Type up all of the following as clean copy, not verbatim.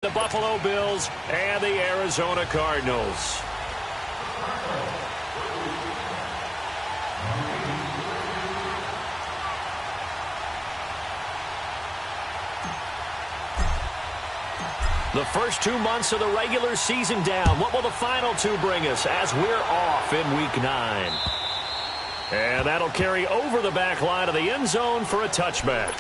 The Buffalo Bills and the Arizona Cardinals. The first 2 months of the regular season down. What will the final two bring us as we're off in Week 9? And that'll carry over the back line of the end zone for a touchback.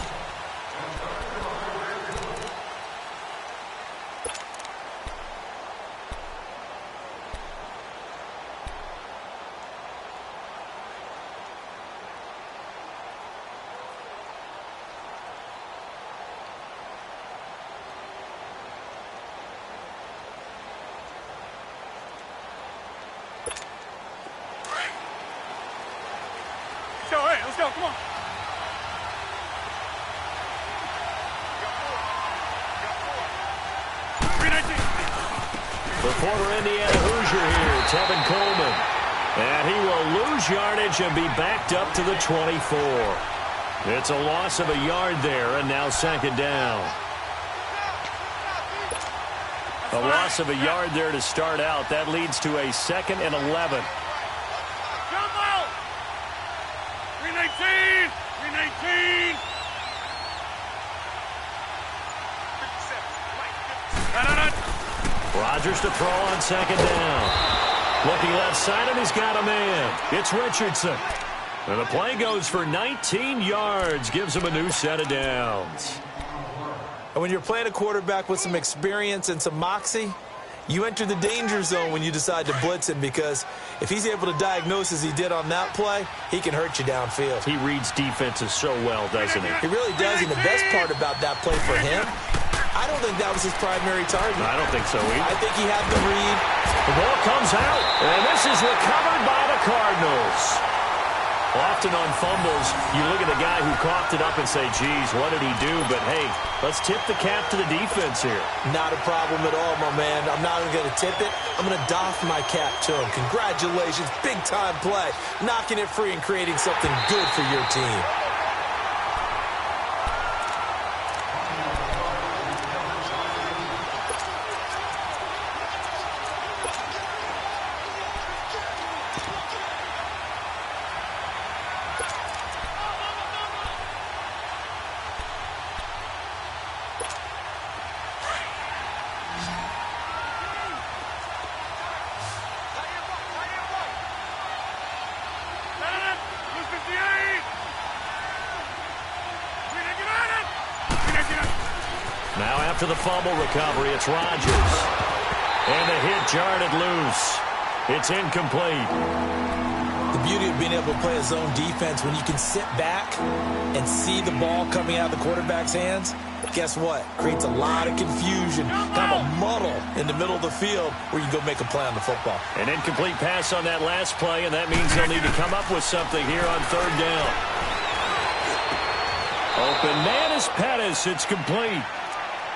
Let's go, come on. The former Indiana Hoosier here, Tevin Coleman. And he will lose yardage and be backed up to the 24. It's a loss of a yard there, and now second down. A loss of a yard there to start out. That leads to a 2nd and 11. 319! Rodgers to throw on second down. Looking left side, and he's got a man. It's Richardson. And the play goes for 19 yards. Gives him a new set of downs. And when you're playing a quarterback with some experience and some moxie, you enter the danger zone when you decide to blitz him, because if he's able to diagnose as he did on that play, he can hurt you downfield. He reads defenses so well, doesn't he? He really does, and the best part about that play for him, I don't think that was his primary target. I don't think so either. I think he had the read. The ball comes out, and this is recovered by the Cardinals. Often on fumbles, you look at the guy who coughed it up and say, geez, what did he do? But, hey, let's tip the cap to the defense here. Not a problem at all, my man. I'm not even going to tip it. I'm going to doff my cap to him. Congratulations. Big-time play. Knocking it free and creating something good for your team. Now after the fumble recovery, it's Rodgers. And the hit jarred it loose. It's incomplete. The beauty of being able to play a zone defense, when you can sit back and see the ball coming out of the quarterback's hands, guess what? Creates a lot of confusion, kind of a muddle in the middle of the field where you go make a play on the football. An incomplete pass on that last play, and that means they'll need to come up with something here on third down. Open man is Pettis. It's complete.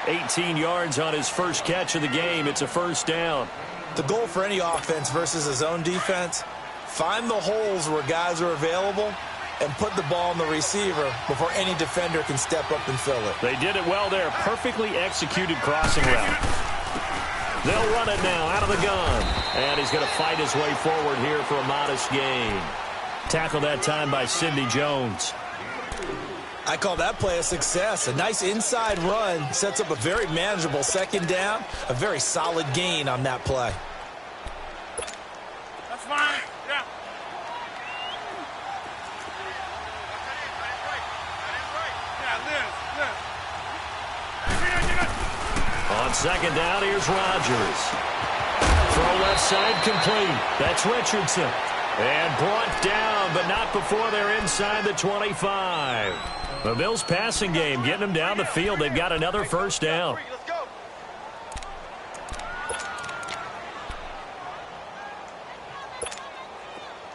18 yards on his first catch of the game. It's a first down. The goal for any offense versus a zone defense, find the holes where guys are available and put the ball on the receiver before any defender can step up and fill it. They did it well there. Perfectly executed crossing route. They'll run it now out of the gun. And he's going to fight his way forward here for a modest gain. Tackled that time by Sidney Jones. I call that play a success. A nice inside run sets up a very manageable second down. A very solid gain on that play. That's fine. Yeah. On second down, here's Rodgers. Throw left side complete. That's Richardson. And brought down, but not before they're inside the 25. The Bills' passing game getting them down the field. They've got another first down.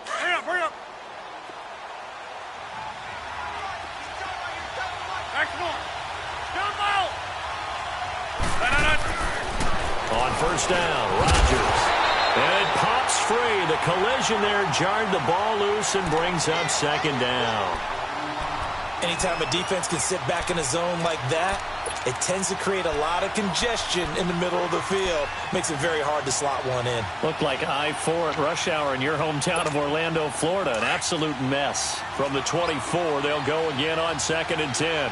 Hurry up, hurry up. On first down, Rodgers. And it pops free. The collision there jarred the ball loose and brings up second down. Anytime a defense can sit back in a zone like that, it tends to create a lot of congestion in the middle of the field. Makes it very hard to slot one in. Looked like I-4 at rush hour in your hometown of Orlando, Florida. An absolute mess. From the 24, they'll go again on 2nd and 10.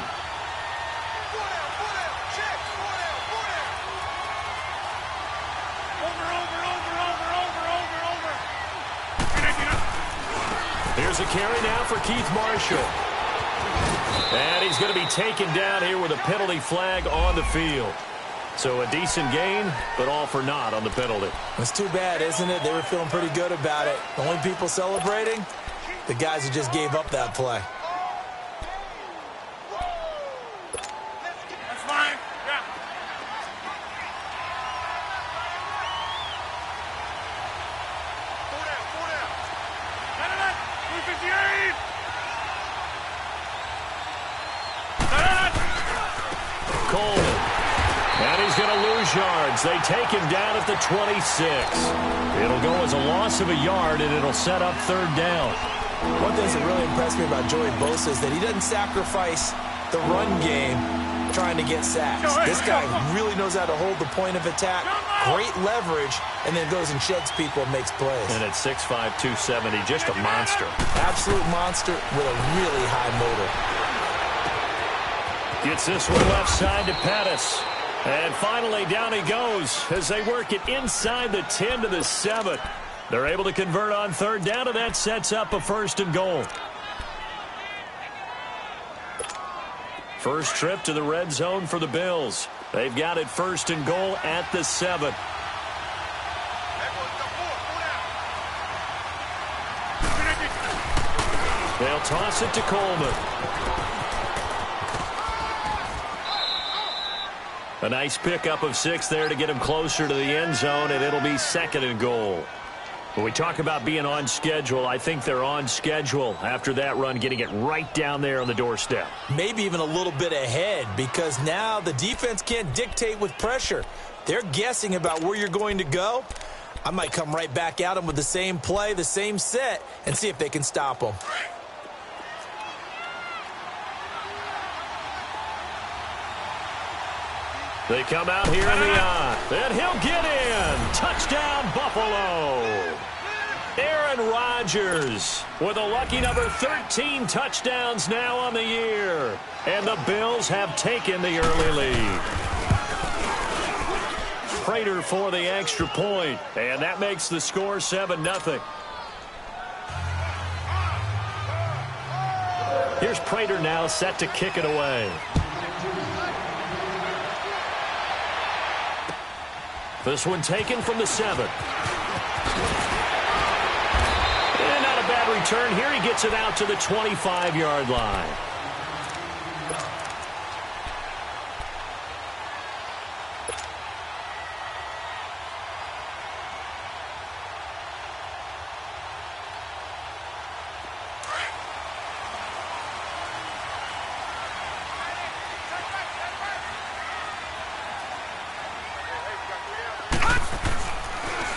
Here's a carry now for Keith Marshall. And he's going to be taken down here with a penalty flag on the field. So a decent gain, but all for naught on the penalty. It's too bad, isn't it? They were feeling pretty good about it. The only people celebrating, the guys who just gave up that play. That's fine. Yeah. Pull down. Cut it. 258. Coleman. And he's going to lose yards. They take him down at the 26. It'll go as a loss of a yard, and it'll set up 3rd down. One thing that really impressed me about Joey Bosa is that he doesn't sacrifice the run game trying to get sacks. This guy really knows how to hold the point of attack, great leverage, and then goes and sheds people and makes plays. And at 6'5", 270, just a monster. Absolute monster with a really high motor. Gets this one left side to Pettis. And finally, down he goes as they work it inside the 10 to the 7. They're able to convert on 3rd down, and that sets up a 1st and goal. First trip to the red zone for the Bills. They've got it 1st and goal at the 7. They'll toss it to Coleman. A nice pickup of 6 there to get him closer to the end zone, and it'll be 2nd and goal. When we talk about being on schedule, I think they're on schedule after that run, getting it right down there on the doorstep. Maybe even a little bit ahead, because now the defense can't dictate with pressure. They're guessing about where you're going to go. I might come right back at them with the same play, the same set, and see if they can stop them. They come out here in the eye, and he'll get in. Touchdown, Buffalo. Aaron Rodgers with a lucky number 13 touchdowns now on the year. And the Bills have taken the early lead. Prater for the extra point, and that makes the score 7-0. Here's Prater now set to kick it away. This one taken from the 7. And not a bad return here. He gets it out to the 25-yard line.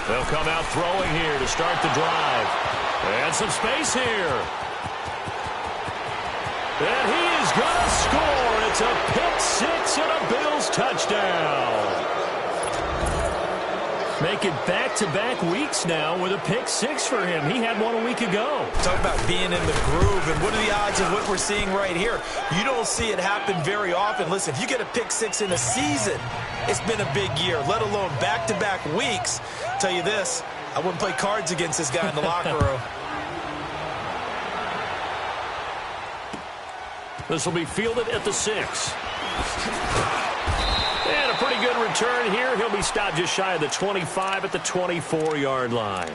They'll come out throwing here to start the drive. And some space here. And he is going to score. It's a pick 6 and a Bills touchdown. Make it back-to-back weeks now with a pick 6 for him. He had one a week ago. Talk about being in the groove, and what are the odds of what we're seeing right here? You don't see it happen very often. Listen, if you get a pick 6 in a season, it's been a big year, let alone back-to-back weeks. Tell you this, I wouldn't play cards against this guy in the locker room. This will be fielded at the 6. And a pretty good return here. He'll be stopped just shy of the 25 at the 24-yard line.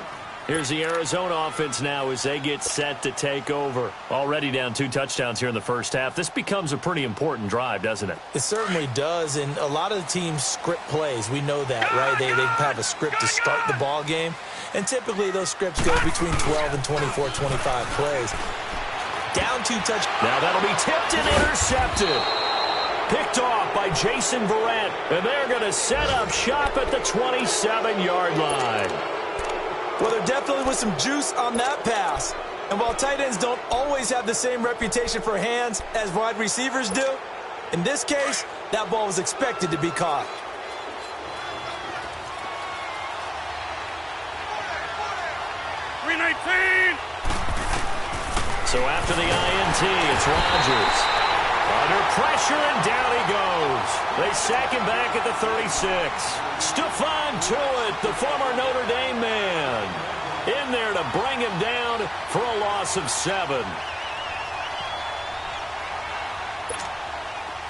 Here's the Arizona offense now as they get set to take over. Already down 2 touchdowns here in the first half. This becomes a pretty important drive, doesn't it? It certainly does, and a lot of the teams script plays. We know that, right? They have a script to start the ball game, and typically those scripts go between 12 and 24, 25 plays. Down 2 touchdowns. Now that'll be tipped and intercepted. Picked off by Jason Verrett, and they're going to set up shop at the 27-yard line. Well, there definitely was some juice on that pass. And while tight ends don't always have the same reputation for hands as wide receivers do, in this case, that ball was expected to be caught. So after the INT, it's Rodgers. Under pressure, and down he goes. They sack him back at the 36. Stephon Tuitt, the former Notre Dame man, in there to bring him down for a loss of 7.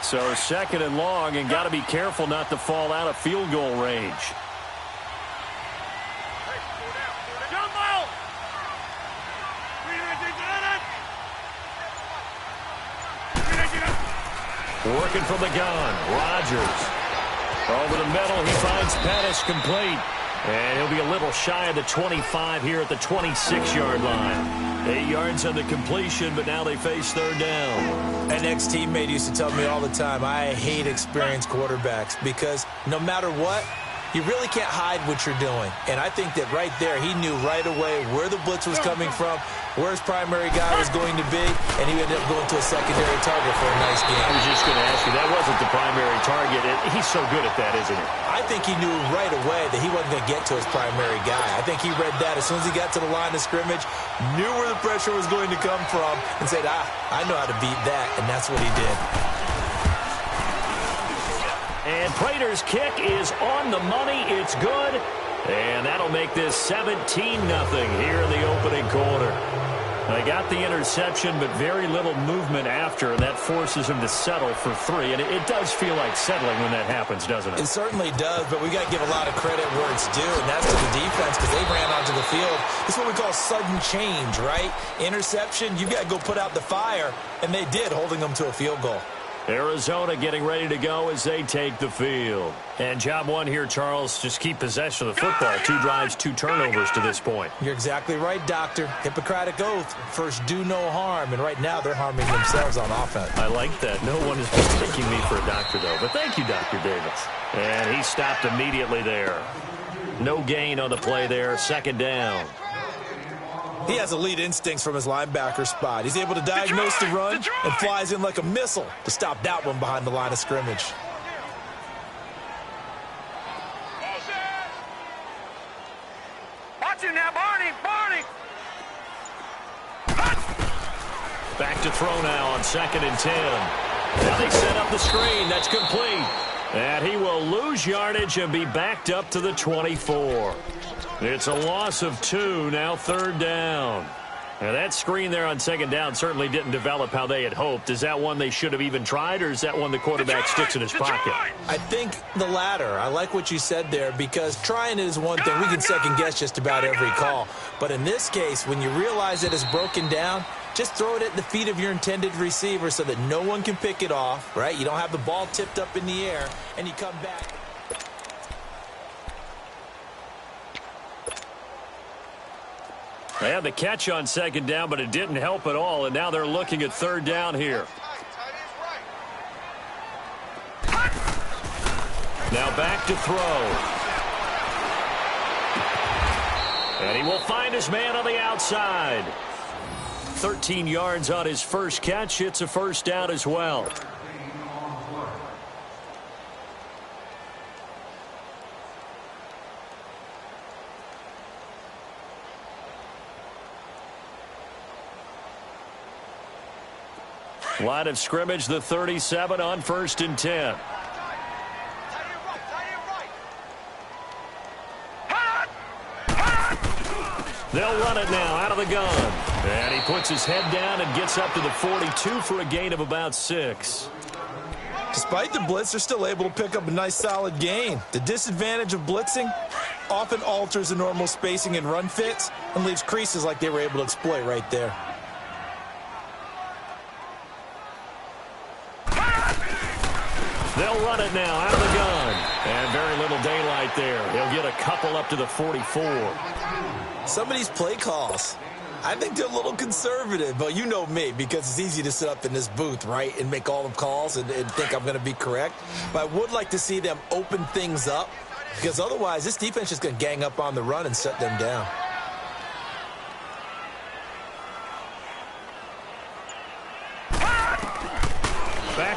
So 2nd and long, and got to be careful not to fall out of field goal range. Working from the gun, Rodgers. Over the middle, he finds Pettis complete. And he'll be a little shy of the 25 here at the 26-yard line. 8 yards on the completion, but now they face 3rd down. An ex-teammate used to tell me all the time, I hate experienced quarterbacks because no matter what, you really can't hide what you're doing. And I think that right there, he knew right away where the blitz was coming from, where his primary guy was going to be, and he ended up going to a secondary target for a nice game. I was just going to ask you, that wasn't the primary target. He's so good at that, isn't he? I think he knew right away that he wasn't going to get to his primary guy. I think he read that as soon as he got to the line of scrimmage, knew where the pressure was going to come from, and said, I know how to beat that, and that's what he did. And Prater's kick is on the money. It's good. And that'll make this 17-0 here in the opening quarter. They got the interception, but very little movement after, and that forces him to settle for 3. And it does feel like settling when that happens, doesn't it? It certainly does, but we got to give a lot of credit where it's due, and that's to the defense because they ran onto the field. This is what we call sudden change, right? Interception, you got to go put out the fire, and they did, holding them to a field goal. Arizona getting ready to go as they take the field. And job one here, Charles, just keep possession of the football. 2 drives, 2 turnovers to this point. You're exactly right, Doctor. Hippocratic oath. First, do no harm. And right now, they're harming themselves on offense. I like that. No one is mistaking me for a doctor, though. But thank you, Dr. Davis. And he stopped immediately there. No gain on the play there. 2nd down. He has elite instincts from his linebacker spot. He's able to diagnose the run and flies in like a missile to stop that one behind the line of scrimmage. Watch him now, Barney! Back to throw now on 2nd and 10. Now they set up the screen. That's complete. And he will lose yardage and be backed up to the 24. It's a loss of 2, now 3rd down. Now that screen there on 2nd down certainly didn't develop how they had hoped. Is that one they should have even tried, or is that one the quarterback sticks in his pocket? I think the latter. I like what you said there because trying is one thing. We can second guess just about every call. But in this case, when you realize that it's broken down, just throw it at the feet of your intended receiver so that no one can pick it off, right? You don't have the ball tipped up in the air, and you come back. They had the catch on 2nd down, but it didn't help at all, and now they're looking at 3rd down here. Now back to throw. And he will find his man on the outside. 13 yards on his first catch. It's a 1st down as well. Line of scrimmage, the 37 on 1st and 10. They'll run it now out of the gun. And he puts his head down and gets up to the 42 for a gain of about 6. Despite the blitz, they're still able to pick up a nice solid gain. The disadvantage of blitzing often alters the normal spacing and run fits and leaves creases like they were able to exploit right there. They'll run it now out of the gun. And very little daylight there. He'll get a couple up to the 44. Some of these play calls, I think they're a little conservative, but you know me, because it's easy to sit up in this booth, right, and make all the calls and think I'm going to be correct. But I would like to see them open things up, because otherwise this defense is going to gang up on the run and shut them down.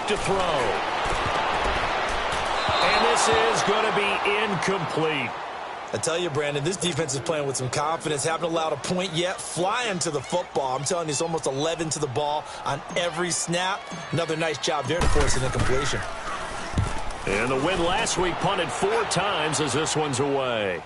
to throw. And this is going to be incomplete. I tell you, Brandon, this defense is playing with some confidence. Haven't allowed a point yet. Flying to the football. I'm telling you, it's almost 11 to the ball on every snap. Another nice job there to force an incompletion. And the win last week punted 4 times as this one's away.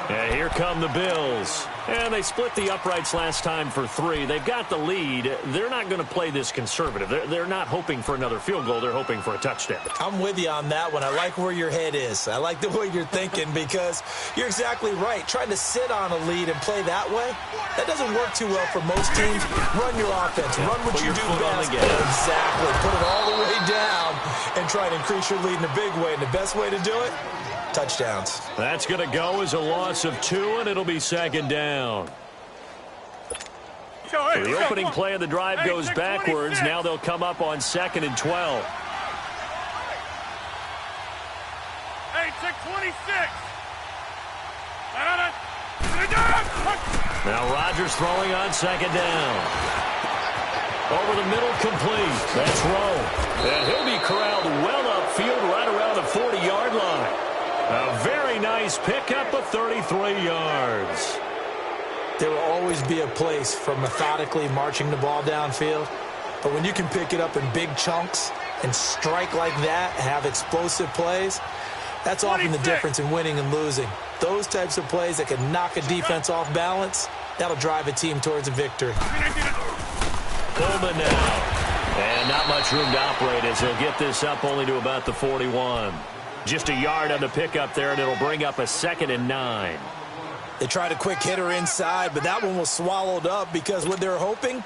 And here come the Bills. And they split the uprights last time for 3. They've got the lead. They're not going to play this conservative. They're not hoping for another field goal. They're hoping for a touchdown. I'm with you on that one. I like where your head is. I like the way you're thinking because you're exactly right. Trying to sit on a lead and play that way, that doesn't work too well for most teams. Run your offense. Run what you do best. Exactly. Put it all the way down and try to increase your lead in a big way. And the best way to do it? Touchdowns. That's going to go as a loss of 2, and it'll be second down. So the opening play of the drive goes backwards. Now they'll come up on 2nd and 12. Hey, check 26. Now Rodgers throwing on 2nd down. Over the middle, complete. That's Rowe. And he'll be corralled well upfield right around the 40-yard line. A very nice pickup of 33 yards. There will always be a place for methodically marching the ball downfield. But when you can pick it up in big chunks and strike like that, have explosive plays, that's often the difference in winning and losing. Those types of plays that can knock a defense off balance, that'll drive a team towards a victory. Pullman now. And not much room to operate as he'll get this up only to about the 41. Just a yard on the pickup there, and it'll bring up a 2nd and 9. They tried a quick hitter inside, but that one was swallowed up because what they're hoping,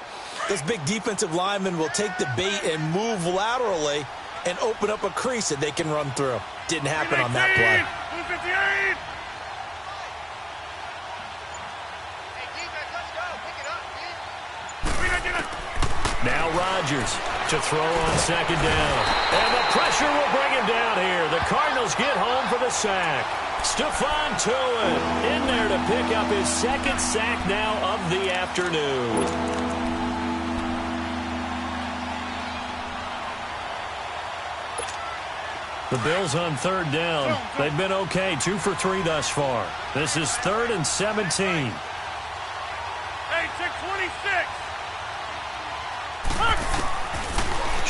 this big defensive lineman will take the bait and move laterally and open up a crease that they can run through. Didn't happen on that play. Now Rodgers to throw on 2nd down. And the pressure will bring him down here. The Cardinals get home for the sack. Stephon Tuitt in there to pick up his 2nd sack now of the afternoon. The Bills on 3rd down. They've been okay, 2 for 3 thus far. This is 3rd and 17. Hey, check 26.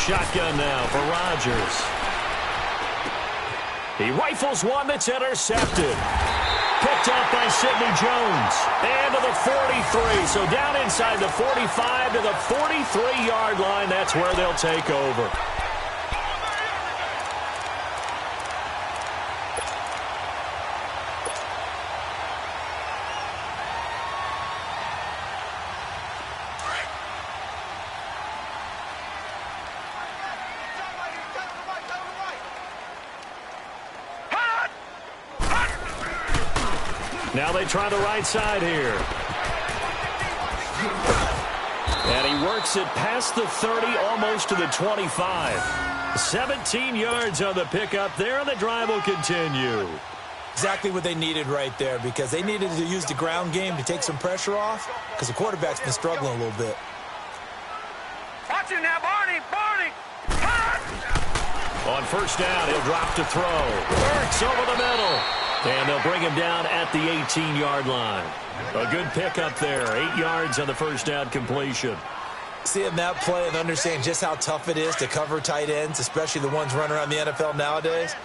Shotgun now for Rodgers. He rifles one that's intercepted. Picked up by Sidney Jones. And to the 43. So down inside the 45 to the 43-yard line. That's where they'll take over. Now they try the right side here. And he works it past the 30, almost to the 25. 17 yards on the pickup there, and the drive will continue. Exactly what they needed right there, because they needed to use the ground game to take some pressure off, because the quarterback's been struggling a little bit. Watch it now, Barney! Barney! On 1st down, he'll drop to throw. Works over the middle. And they'll bring him down at the 18-yard line. A good pickup there. 8 yards on the 1st down completion. Seeing that play and understanding just how tough it is to cover tight ends, especially the ones running around the NFL nowadays,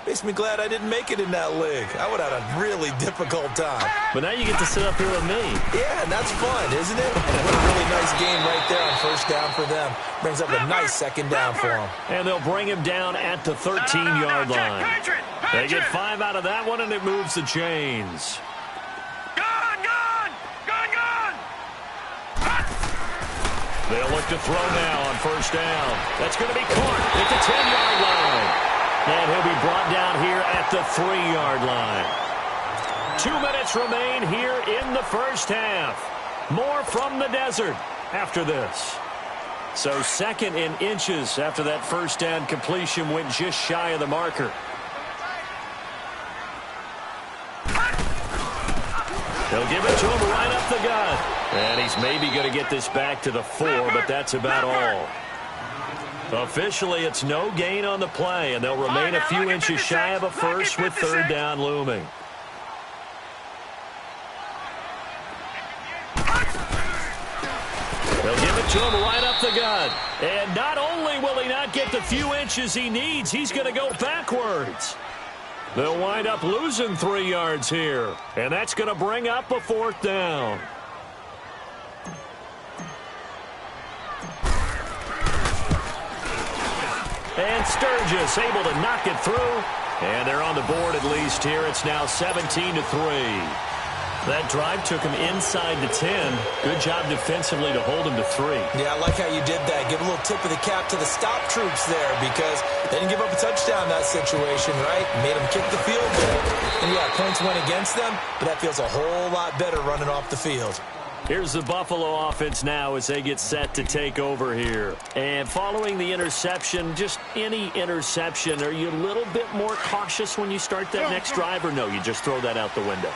makes me glad I didn't make it in that league. I would have had a really difficult time. But now you get to sit up here with me. Yeah, and that's fun, isn't it? And what a really nice game right there on 1st down for them. Brings up a nice 2nd down for them. And they'll bring him down at the 13-yard line. They get 5 out of that one, and it moves the chains. Gone! They'll look to throw now on 1st down. That's going to be caught at the 10-yard line. And he'll be brought down here at the 3-yard line. 2 minutes remain here in the 1st half. More from the desert after this. So 2nd in inches after that 1st down completion went just shy of the marker. They'll give it to him right up up the gut. And he's maybe going to get this back to the 4, but that's about all. Officially, it's no gain on the play, and they'll remain a few inches shy of a first with third down looming. They'll give it to him right up the gut. And not only will he not get the few inches he needs, he's going to go backwards. They'll wind up losing 3 yards here, and that's going to bring up a 4th down. And Sturgis able to knock it through. And they're on the board at least here. It's now 17-3. That drive took him inside the 10. Good job defensively to hold him to 3. Yeah, I like how you did that. Give a little tip of the cap to the stop troops there because they didn't give up a touchdown in that situation, right? Made them kick the field goal. And, yeah, points went against them, but that feels a whole lot better running off the field. Here's the Buffalo offense now as they get set to take over here. And following the interception, just any interception, are you a little bit more cautious when you start that next drive, or no, you just throw that out the window?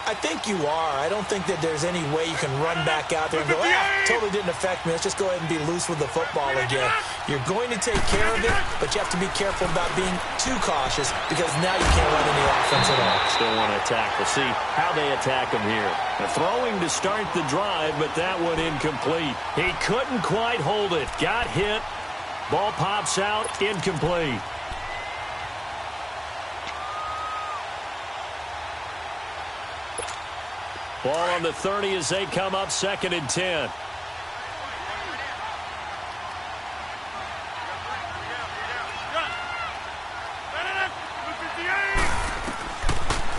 I think you are. I don't think that there's any way you can run back out there and go, totally didn't affect me. Let's just go ahead and be loose with the football again. You're going to take care of it, but you have to be careful about being too cautious because now you can't run any offense at all. Still want to attack. We'll see how they attack him here. They're throwing to start the drive, but that one incomplete. He couldn't quite hold it. Got hit. Ball pops out. Incomplete. Ball on the 30 as they come up 2nd and 10.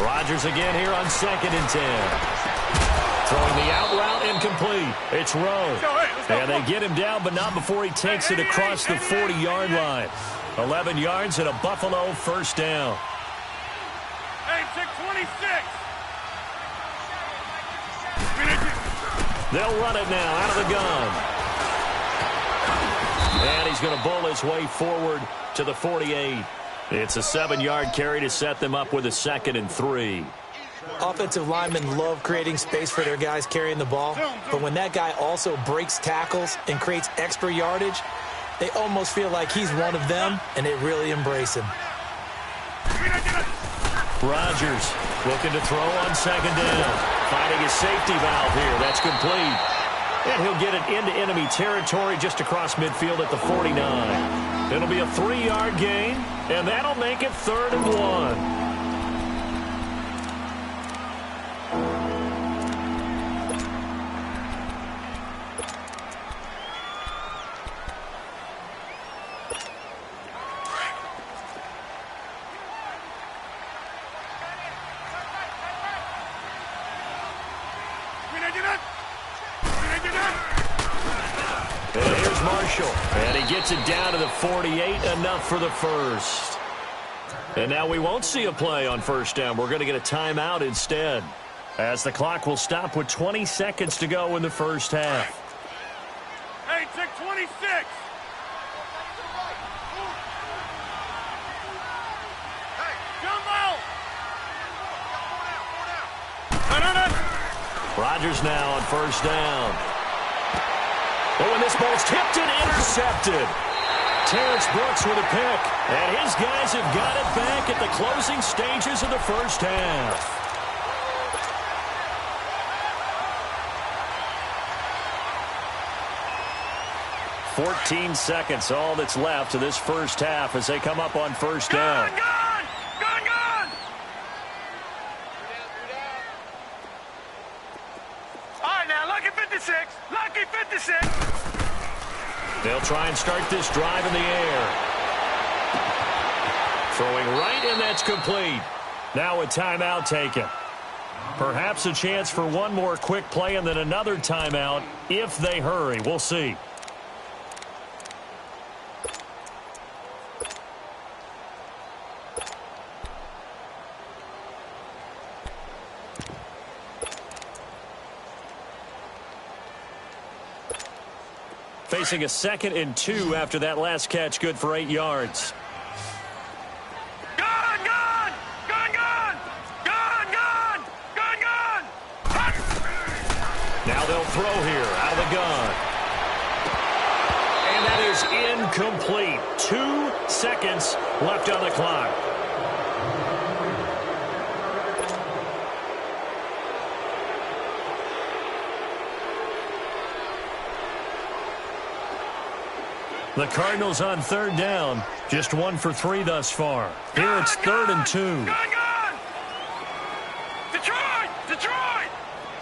Rodgers again here on 2nd and 10. Throwing the out route incomplete. It's Rowe. And they get him down, but not before he takes it across the 40-yard line. 11 yards and a Buffalo 1st down. Hey, 626. They'll run it now out of the gun. And he's going to bull his way forward to the 48. It's a 7-yard carry to set them up with a 2nd and 3. Offensive linemen love creating space for their guys carrying the ball, but when that guy also breaks tackles and creates extra yardage, they almost feel like he's one of them, and they really embrace him. Rodgers looking to throw on 2nd down. Finding his safety valve here. That's complete. And he'll get it into enemy territory just across midfield at the 49. It'll be a 3-yard gain, and that'll make it 3rd and 1. And here's Marshall. And he gets it down to the 48, enough for the first. And now we won't see a play on 1st down. We're going to get a timeout instead, as the clock will stop with 20 seconds to go in the 1st half. Hey, 626. Hey, jumbo. Rodgers now on 1st down. Oh, and this ball's tipped and intercepted. Terrence Brooks with a pick. And his guys have got it back at the closing stages of the 1st half. "14 seconds, all that's left of this 1st half as they come up on 1st down. Gone! All right, now, lucky 56. Lucky 56. They'll try and start this drive in the air. Throwing right, and that's complete. Now a timeout taken. Perhaps a chance for one more quick play and then another timeout if they hurry. We'll see. Facing a 2nd and 2 after that last catch, good for 8 yards. they'll throw here out of the gun. And that is incomplete. 2 seconds left on the clock. The Cardinals on third down. Just 1 for 3 thus far. Here it's 3rd and 2. Gun! Detroit! Detroit!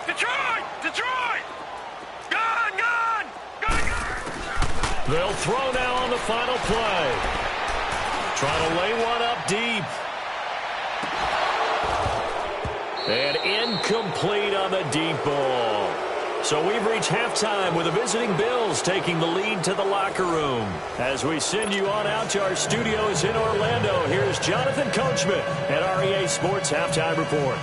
Detroit! Detroit! Gun! They'll throw now on the final play. Trying to lay one up deep. And incomplete on the deep ball. So we've reached halftime with the visiting Bills taking the lead to the locker room. As we send you on out to our studios in Orlando, here's Jonathan Coachman at REA Sports Halftime Report.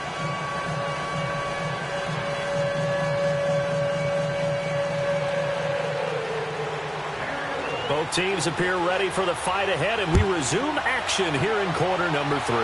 Both teams appear ready for the fight ahead, and we resume action here in quarter number 3.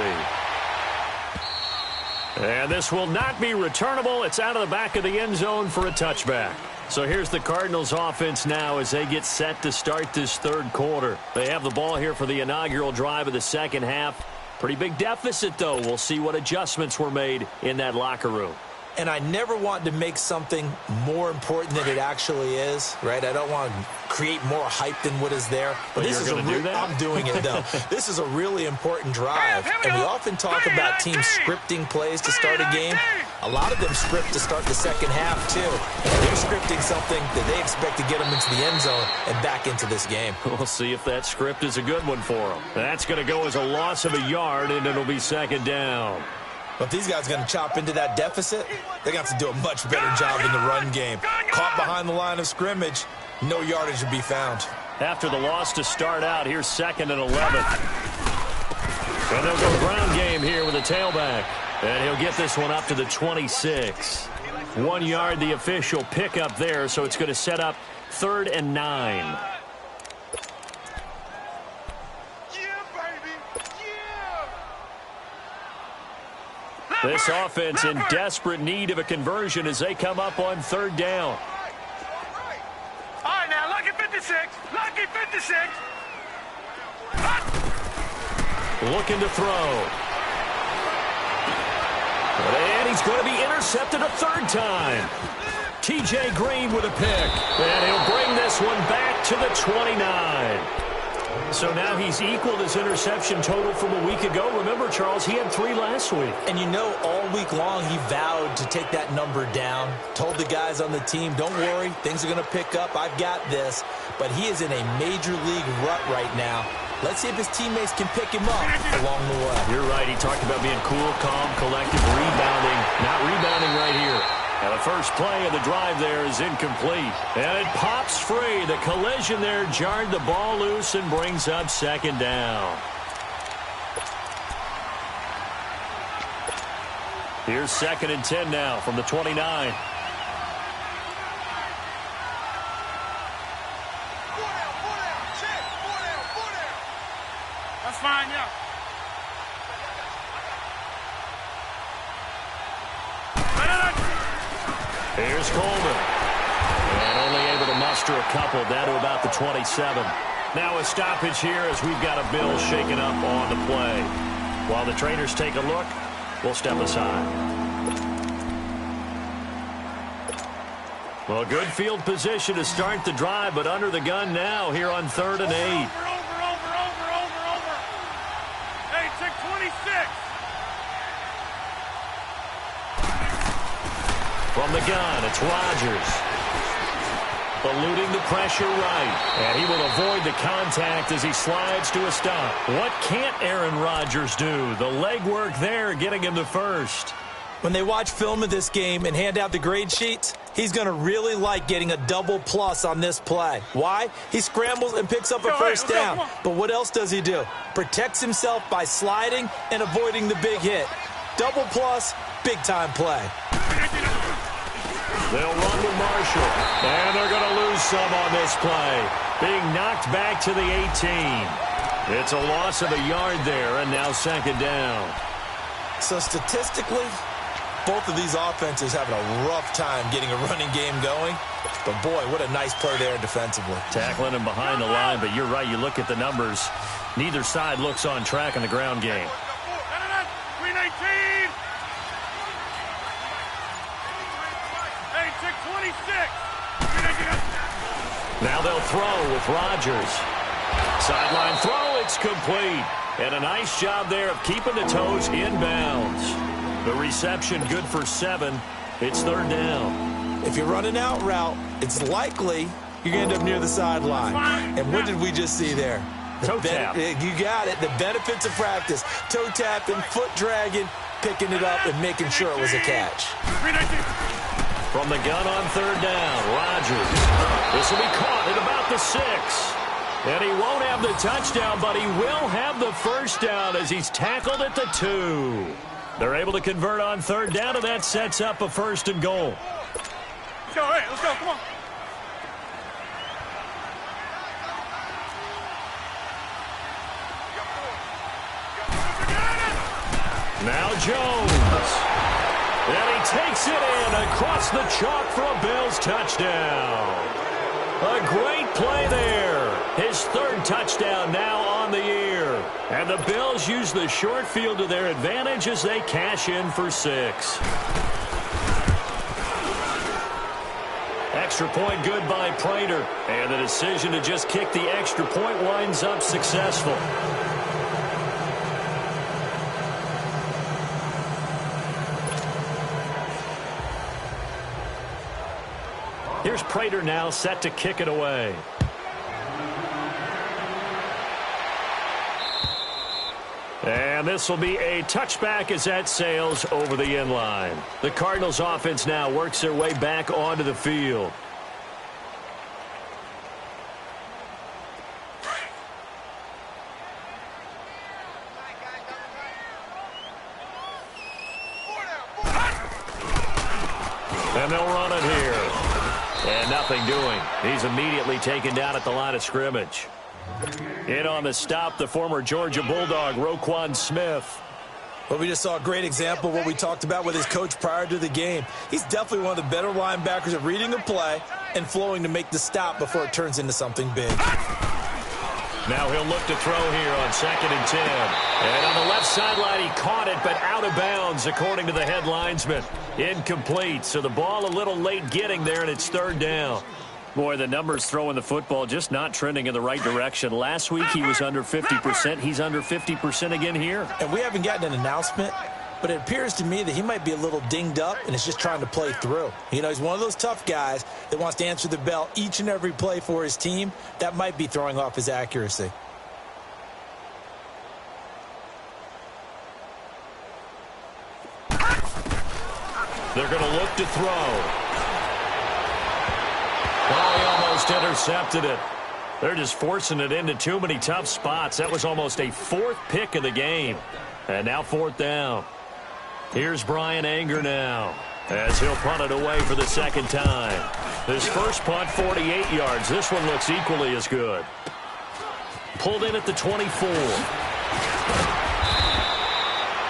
And this will not be returnable. It's out of the back of the end zone for a touchback. So here's the Cardinals offense now as they get set to start this third quarter. They have the ball here for the inaugural drive of the second half. Pretty big deficit, though. We'll see what adjustments were made in that locker room. And I never want to make something more important than it actually is, right? I don't want to create more hype than what is there. But this is I'm doing it, though. This is a really important drive. And we often talk about teams scripting plays to start a game. A lot of them script to start the second half, too. They're scripting something that they expect to get them into the end zone and back into this game. We'll see if that script is a good one for them. That's going to go as a loss of a yard, and it'll be second down. But if these guys are going to chop into that deficit, they're going to have to do a much better job in the run game. Caught behind the line of scrimmage, no yardage to be found. After the loss to start out, here's 2nd and 11. And they'll go ground game here with a tailback. And he'll get this one up to the 26. 1 yard, the official pickup there, so it's going to set up 3rd and 9. This offense in desperate need of a conversion as they come up on 3rd down. All right, now, lucky 56. Lucky 56. Looking to throw. And he's going to be intercepted a 3rd time. T.J. Green with a pick. And he'll bring this one back to the 29. So now he's equaled his interception total from a week ago. Remember, Charles, he had 3 last week. And you know, all week long he vowed to take that number down. Told the guys on the team, don't worry, things are going to pick up. I've got this. But he is in a major league rut right now. Let's see if his teammates can pick him up along the way. You're right. He talked about being cool, calm, collective, rebounding. Not rebounding right here. And the first play of the drive there is incomplete. And it pops free. The collision there jarred the ball loose and brings up 2nd down. Here's 2nd and 10 now from the 29. That's fine, yeah. Here's Coleman. And only able to muster a couple down to about the 27. Now a stoppage here as we've got a Bill shaken up on the play. While the trainers take a look, we'll step aside. Well, good field position to start the drive, but under the gun now here on 3rd and 8. Over. Hey, check 26. From the gun, it's Rodgers. Eluding the pressure right. And he will avoid the contact as he slides to a stop. What can't Aaron Rodgers do? The legwork there getting him the first. When they watch film of this game and hand out the grade sheets, he's going to really like getting a double plus on this play. Why? He scrambles and picks up a first down. But what else does he do? Protects himself by sliding and avoiding the big hit. Double plus, big-time play. They'll run with Marshall. And they're going to lose some on this play. Being knocked back to the 18. It's a loss of a yard there, and now 2nd down. So statistically, Both of these offenses having a rough time getting a running game going. But, boy, what a nice play there defensively. Tackling him behind the line, but you're right. You look at the numbers. Neither side looks on track in the ground game. 319. Hey, 626. Now they'll throw with Rodgers. Sideline throw, it's complete. And a nice job there of keeping the toes inbounds. The reception good for 7. It's 3rd down. If you're running out route, it's likely you're going to end up near the sideline. And what did we just see there? Toe tap. You got it. The benefits of practice. Toe tapping, foot dragging, picking it up, and making sure it was a catch. From the gun on 3rd down, Rodgers. This will be caught at about the 6. And he won't have the touchdown, but he will have the first down as he's tackled at the 2. They're able to convert on 3rd down, and that sets up a 1st and goal. Let's go, hey, let's go, come on. Now Jones. And he takes it in across the chalk for a Bills touchdown. A great play there. His 3rd touchdown now on the year. And the Bills use the short field to their advantage as they cash in for 6. Extra point good by Prater. And the decision to just kick the extra point winds up successful. Here's Prater now set to kick it away. And this will be a touchback as that sails over the end line. The Cardinals offense now works their way back onto the field. And they'll run it here. And nothing doing. He's immediately taken down at the line of scrimmage. In on the stop, the former Georgia Bulldog, Roquan Smith. Well, we just saw a great example of what we talked about with his coach prior to the game. He's definitely one of the better linebackers at reading a play and flowing to make the stop before it turns into something big. Now he'll look to throw here on 2nd and 10. And on the left sideline, he caught it, but out of bounds, according to the head linesman. Incomplete, so the ball a little late getting there, and it's 3rd down. Boy, the numbers throwing the football just not trending in the right direction. Last week he was under 50%. He's under 50% again here. And we haven't gotten an announcement, but it appears to me that he might be a little dinged up and is just trying to play through. You know, he's one of those tough guys that wants to answer the bell each and every play for his team. That might be throwing off his accuracy. They're going to look to throw. Oh, he almost intercepted it. They're just forcing it into too many tough spots. That was almost a 4th pick of the game. And now 4th down. Here's Brian Anger now as he'll punt it away for the 2nd time. His first punt, 48 yards. This one looks equally as good. Pulled in at the 24.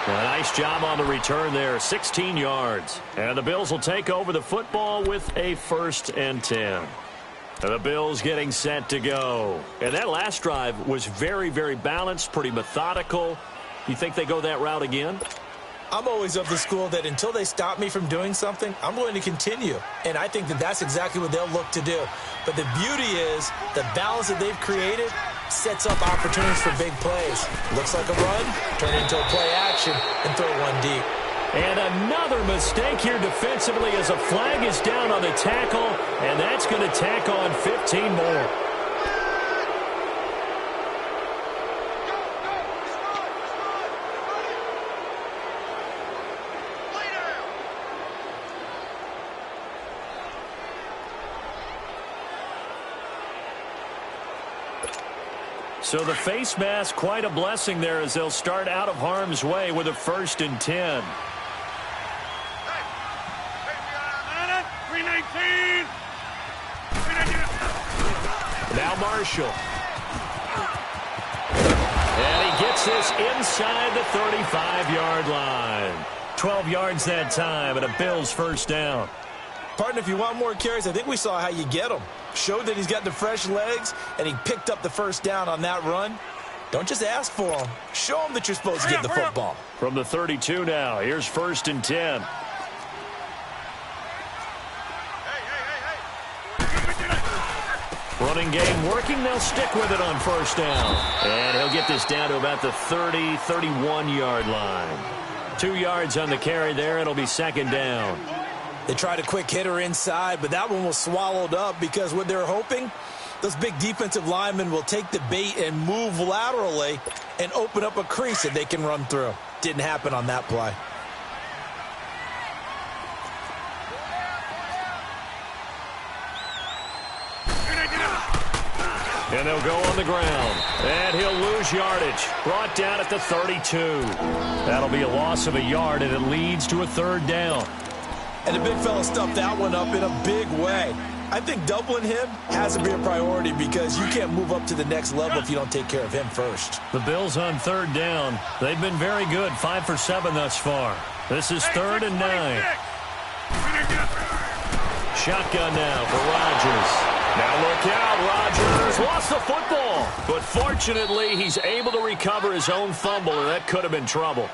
A nice job on the return there, 16 yards. And the Bills will take over the football with a 1st and 10. And the Bills getting set to go. And that last drive was very, very balanced, pretty methodical. You think they go that route again? I'm always of the school that until they stop me from doing something, I'm going to continue. And I think that that's exactly what they'll look to do. But the beauty is the balance that they've created sets up opportunities for big plays. Looks like a run, turn it into a play action, and throw one deep. And another mistake here defensively as a flag is down on the tackle, and that's going to tack on 15 more. So the face mask, quite a blessing there as they'll start out of harm's way with a 1st and 10. 319. Now Marshall. And he gets this inside the 35-yard line. 12 yards that time, and a Bills first down. Partner, if you want more carries, I think we saw how you get them. Showed that he's got the fresh legs, and he picked up the first down on that run. Don't just ask for them. Show them that you're supposed to get the football. From the 32 now, here's 1st and 10. Running game working. They'll stick with it on first down. And he'll get this down to about the 30, 31-yard line. 2 yards on the carry there. It'll be 2nd down. They tried a quick hitter inside, but that one was swallowed up because what they're hoping, those big defensive linemen will take the bait and move laterally and open up a crease that they can run through. Didn't happen on that play. And they'll go on the ground. And he'll lose yardage. Brought down at the 32. That'll be a loss of a yard, and it leads to a 3rd down. And the big fella stuffed that one up in a big way. I think doubling him has to be a priority because you can't move up to the next level if you don't take care of him first. The Bills on 3rd down. They've been very good, 5 for 7 thus far. This is 3rd and 9. Shotgun now for Rodgers. Now look out, Rodgers lost the football. But fortunately, he's able to recover his own fumble, and that could have been trouble.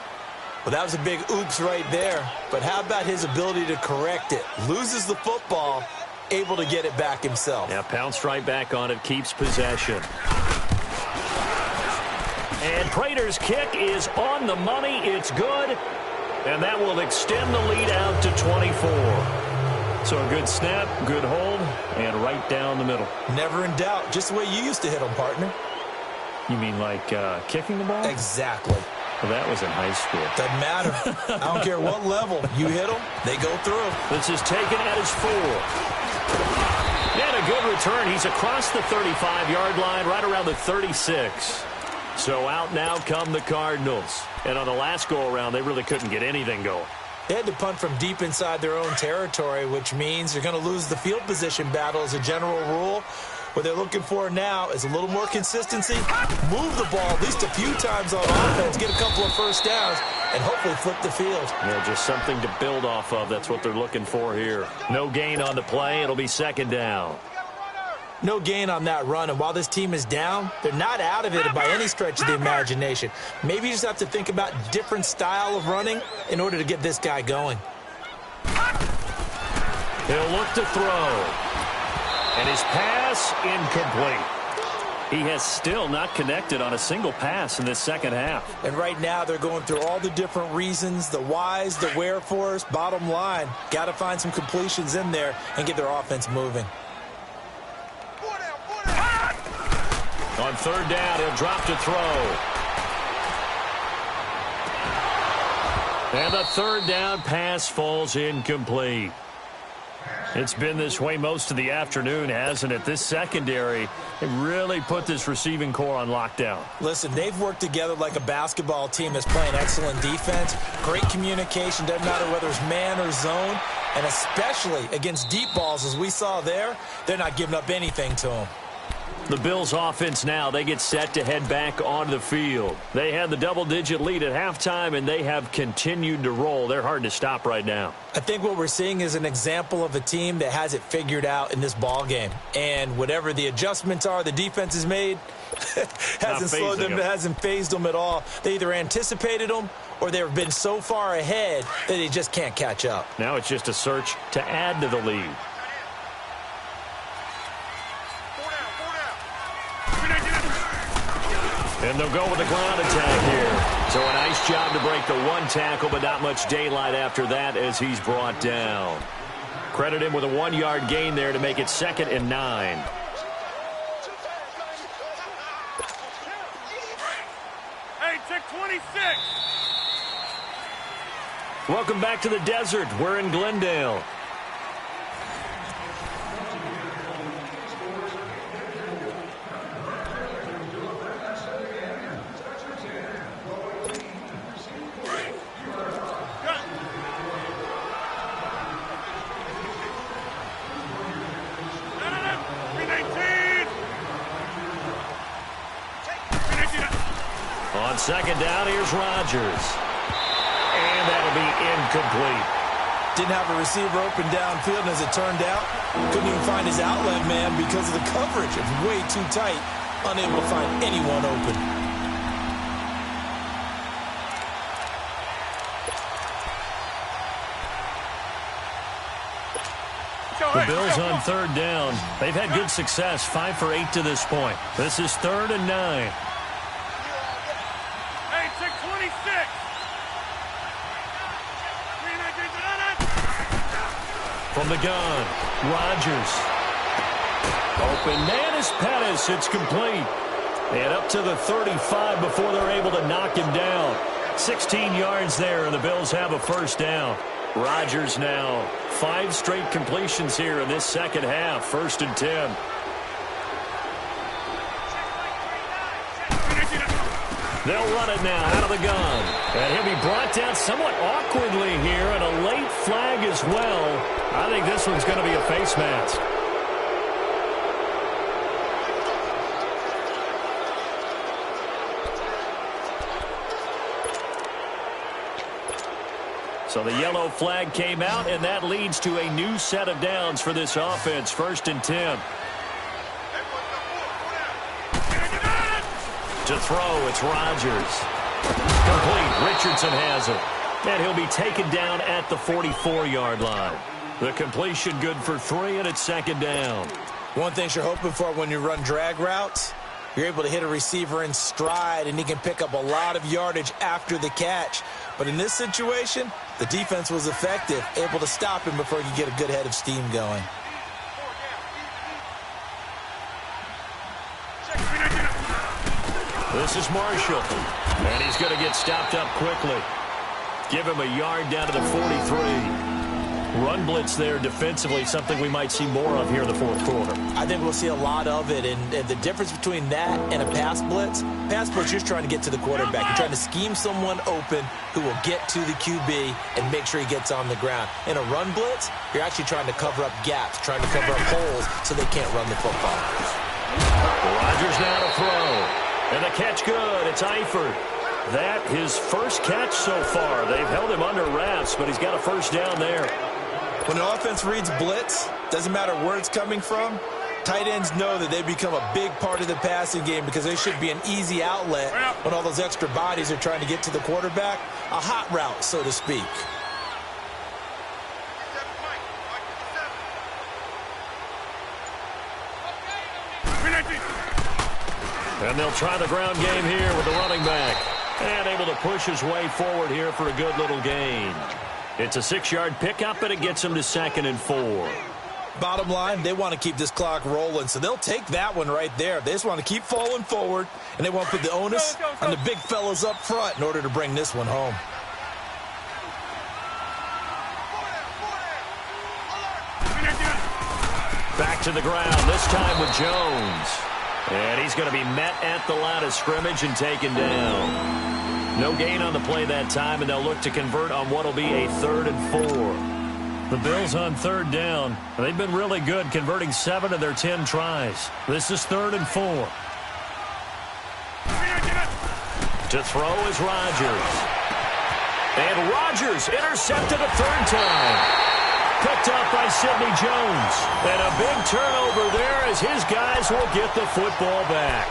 Well, that was a big oops right there. But how about his ability to correct it? Loses the football, able to get it back himself. Yeah, pounced right back on it, keeps possession. And Prater's kick is on the money. It's good. And that will extend the lead out to 24. So a good snap, good hold, and right down the middle. Never in doubt. Just the way you used to hit them, partner. You mean like kicking the ball? Exactly. Well, that was in high school. Doesn't matter. I don't care what level. You hit them, they go through. This is taken at his 4. And a good return. He's across the 35-yard line, right around the 36. So out now come the Cardinals. And on the last go-around, they really couldn't get anything going. They had to punt from deep inside their own territory, which means they're going to lose the field position battle as a general rule. What they're looking for now is a little more consistency, move the ball at least a few times on offense, get a couple of first downs, and hopefully flip the field. Yeah, just something to build off of. That's what they're looking for here. No gain on the play. It'll be 2nd down. No gain on that run, and while this team is down, they're not out of it by any stretch of the imagination. Maybe you just have to think about different style of running in order to get this guy going. He'll look to throw. And his pass incomplete. He has still not connected on a single pass in this second half. And right now they're going through all the different reasons, the whys, the wherefores. Bottom line, got to find some completions in there and get their offense moving. On 3rd down, he'll drop to throw. And the 3rd down pass falls incomplete. It's been this way most of the afternoon, hasn't it? This secondary, they really put this receiving core on lockdown. Listen, they've worked together like a basketball team that's playing excellent defense. Great communication, doesn't matter whether it's man or zone. And especially against deep balls, as we saw there, they're not giving up anything to them. The Bills offense now, they get set to head back onto the field. They had the double-digit lead at halftime, and they have continued to roll. They're hard to stop right now. I think what we're seeing is an example of a team that has it figured out in this ball game. And whatever the adjustments are the defense has made, hasn't slowed them, hasn't phased them at all. They either anticipated them or they've been so far ahead that they just can't catch up. Now it's just a search to add to the lead. And they'll go with the ground attack here. So a nice job to break the one tackle, but not much daylight after that as he's brought down. Credit him with a 1-yard gain there to make it 2nd and 9. Hey, check 26. Welcome back to the desert. We're in Glendale. On 2nd down, here's Rodgers. and that'll be incomplete. Didn't have a receiver open downfield, and as it turned out, couldn't even find his outlet man because of the coverage. It's way too tight, unable to find anyone open. The Bills on third down. They've had good success, 5 for 8 to this point. This is 3rd and 9. Hey, 626. From the gun, Rodgers. Open man is Pettis. It's complete. And up to the 35 before they're able to knock him down. 16 yards there, and the Bills have a first down. Rodgers now 5 straight completions here in this second half. 1st and 10. They'll run it now out of the gun. And he'll be brought down somewhat awkwardly here, and a late flag as well. I think this one's going to be a face mask. So the yellow flag came out, and that leads to a new set of downs for this offense. 1st and 10. To throw, it's Rodgers. Complete. Richardson has it. And he'll be taken down at the 44-yard line. The completion good for 3, and it's 2nd down. One thing you're hoping for when you run drag routes, you're able to hit a receiver in stride, and he can pick up a lot of yardage after the catch. But in this situation, the defense was effective, able to stop him before he could get a good head of steam going. This is Marshall, and he's going to get stopped up quickly. Give him a yard down to the 43. Run blitz there defensively, something we might see more of here in the 4th quarter. I think we'll see a lot of it, and the difference between that and a pass blitz, you're just trying to get to the quarterback. You're trying to scheme someone open who will get to the QB and make sure he gets on the ground. In a run blitz, you're actually trying to cover up gaps, trying to cover up holes so they can't run the football. Rodgers now to throw. And the catch good. It's Eifert. That his first catch so far. They've held him under wraps, but he's got a first down there. When an offense reads blitz, doesn't matter where it's coming from, tight ends know that they become a big part of the passing game because they should be an easy outlet when all those extra bodies are trying to get to the quarterback. A hot route, so to speak. And they'll try the ground game here with the running back. And able to push his way forward here for a good little gain. It's a 6-yard pickup, and it gets him to 2nd and 4. Bottom line, they want to keep this clock rolling, so they'll take that one right there. They just want to keep falling forward, and they want to put the onus on the big fellas up front in order to bring this one home. Back to the ground, this time with Jones. And he's going to be met at the line of scrimmage and taken down. No gain on the play that time, and they'll look to convert on what will be a 3rd and 4. The Bills on 3rd down. They've been really good, converting 7 of their 10 tries. This is 3rd and 4. To throw is Rodgers. And Rodgers intercepted a 3rd time. Picked up by Sidney Jones. And a big turnover there as his guys will get the football back.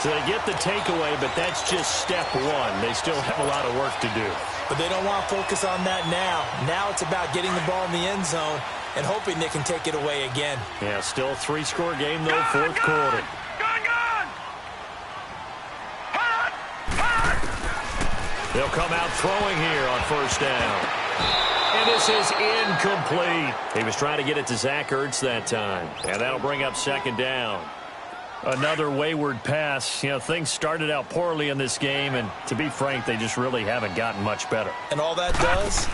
So they get the takeaway, but that's just step 1. They still have a lot of work to do. But they don't want to focus on that now. Now it's about getting the ball in the end zone and hoping they can take it away again. Yeah, still a 3-score game, though, 4th quarter. They'll come out throwing here on 1st down. And this is incomplete. He was trying to get it to Zach Ertz that time. And that'll bring up 2nd down. Another wayward pass. You know, things started out poorly in this game, and to be frank, they just really haven't gotten much better. And all that does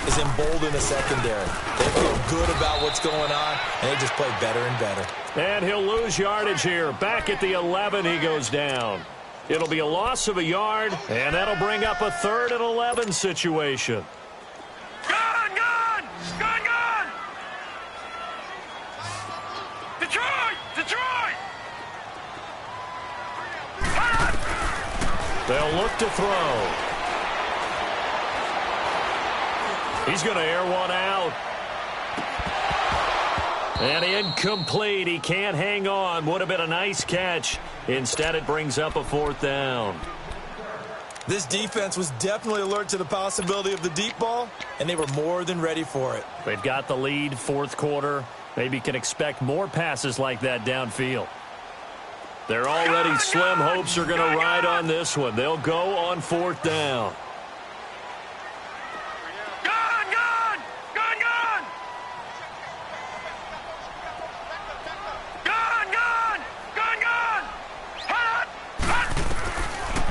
is embolden the secondary. They feel good about what's going on, and they just play better and better. And he'll lose yardage here. Back at the 11, he goes down. It'll be a loss of a yard, and that'll bring up a 3rd and 11 situation. They'll look to throw. He's going to air one out. And incomplete. He can't hang on. Would have been a nice catch. Instead, it brings up a 4th down. This defense was definitely alert to the possibility of the deep ball, and they were more than ready for it. They've got the lead, 4th quarter. Maybe can expect more passes like that downfield. They're already slim hopes are going to ride on this one. They'll go on 4th down.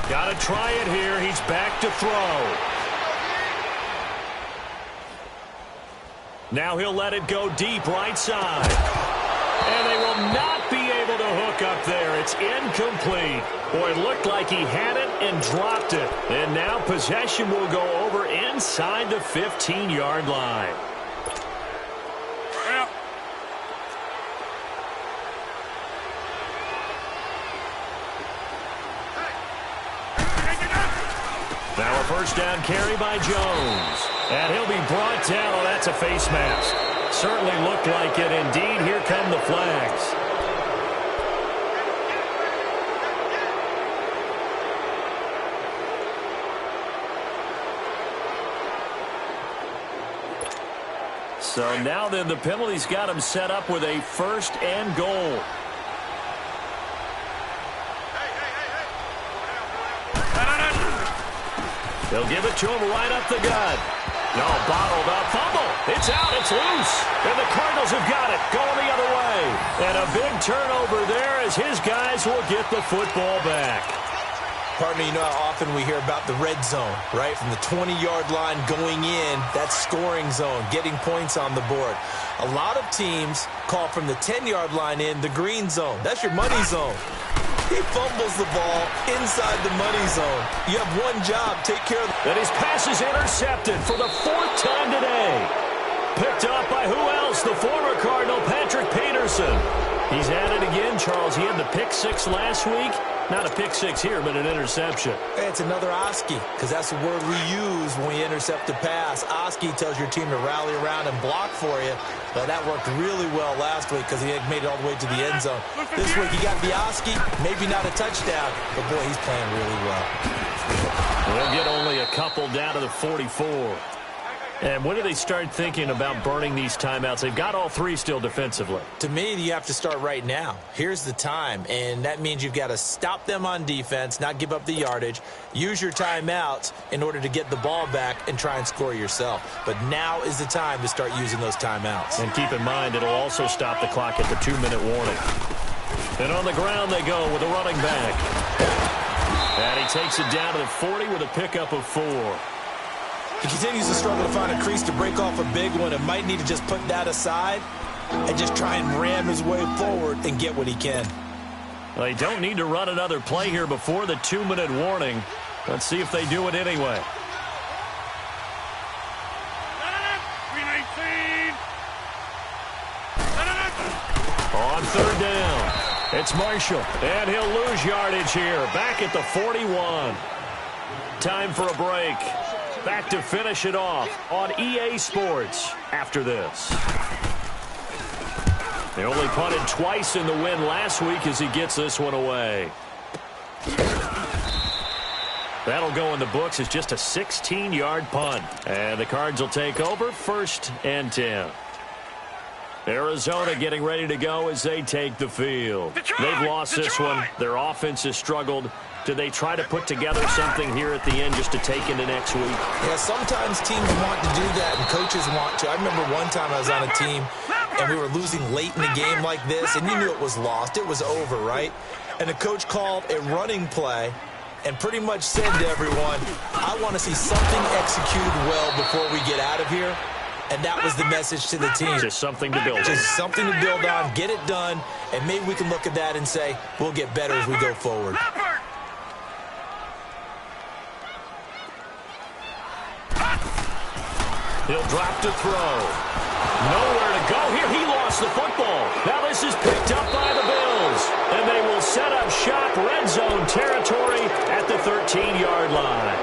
Got to try it here. He's back to throw. Now he'll let it go deep right side. And they will not be able to hook up there. It's incomplete. Boy, it looked like he had it and dropped it. And now possession will go over inside the 15-yard line. Now a first down carry by Jones. And he'll be brought down. Oh, that's a face mask. Certainly looked like it. Indeed, here come the flags. So now then the penalty's got him set up with a 1st and goal. They'll give it to him right up the gut. No, bottled up. Fumble. It's out. It's loose. And the Cardinals have got it. Going the other way. And a big turnover there as his guys will get the football back. Partner, you know how often we hear about the red zone, right? From the 20-yard line going in, that's scoring zone, getting points on the board. A lot of teams call from the 10-yard line in the green zone. That's your money zone. He fumbles the ball inside the money zone. You have one job, take care of it. And his pass is intercepted for the 4th time today. Picked up by who else? The former Cardinal, Patrick Peterson. He's at it again, Charles. He had the pick 6 last week. Not a pick 6 here, but an interception. Hey, it's another Oski, because that's the word we use when we intercept a pass. Oski tells your team to rally around and block for you. But that worked really well last week because he had made it all the way to the end zone. This week he got the Oski, maybe not a touchdown, but boy, he's playing really well. They'll get only a couple down to the 44. And when do they start thinking about burning these timeouts? They've got all 3 still defensively. To me, you have to start right now. Here's the time, and that means you've got to stop them on defense, not give up the yardage, use your timeouts in order to get the ball back and try and score yourself. But now is the time to start using those timeouts. And keep in mind, it'll also stop the clock at the 2-minute warning. And on the ground they go with a running back. And he takes it down to the 40 with a pickup of 4. He continues to struggle to find a crease to break off a big one and might need to just put that aside and just try and ram his way forward and get what he can. Well, they don't need to run another play here before the 2-minute warning. Let's see if they do it anyway. On 3rd down, it's Marshall, and he'll lose yardage here. Back at the 41. Time for a break. Back to finish it off on EA Sports after this. They only punted twice in the win last week as he gets this one away. That'll go in the books as just a 16-yard punt. And the Cards will take over 1st and 10. Arizona getting ready to go as they take the field. They've lost this one. Their offense has struggled. Do they try to put together something here at the end just to take into next week? Yeah, sometimes teams want to do that and coaches want to. I remember one time I was on a team and we were losing late in the game like this, and you knew it was lost. It was over, right? And the coach called a running play and pretty much said to everyone, I want to see something executed well before we get out of here. And that was the message to the team. Just something to build on. Just something to build on, get it done, and maybe we can look at that and say, we'll get better as we go forward. He'll drop to throw. Nowhere to go here. He lost the football. Now this is picked up by the Bills. And they will set up shop red zone territory at the 13-yard line.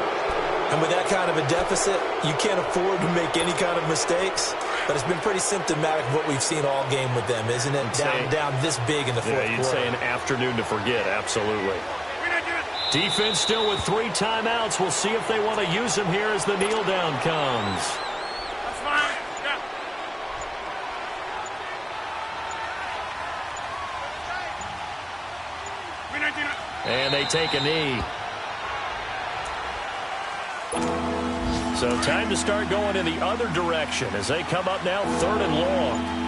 And with that kind of a deficit, you can't afford to make any kind of mistakes. But it's been pretty symptomatic of what we've seen all game with them, isn't it? Down this big in the fourth quarter. You'd say an afternoon to forget, absolutely. Defense still with 3 timeouts. We'll see if they want to use them here as the kneel down comes. That's fine. Yeah. And they take a knee. So time to start going in the other direction as they come up now 3rd and long.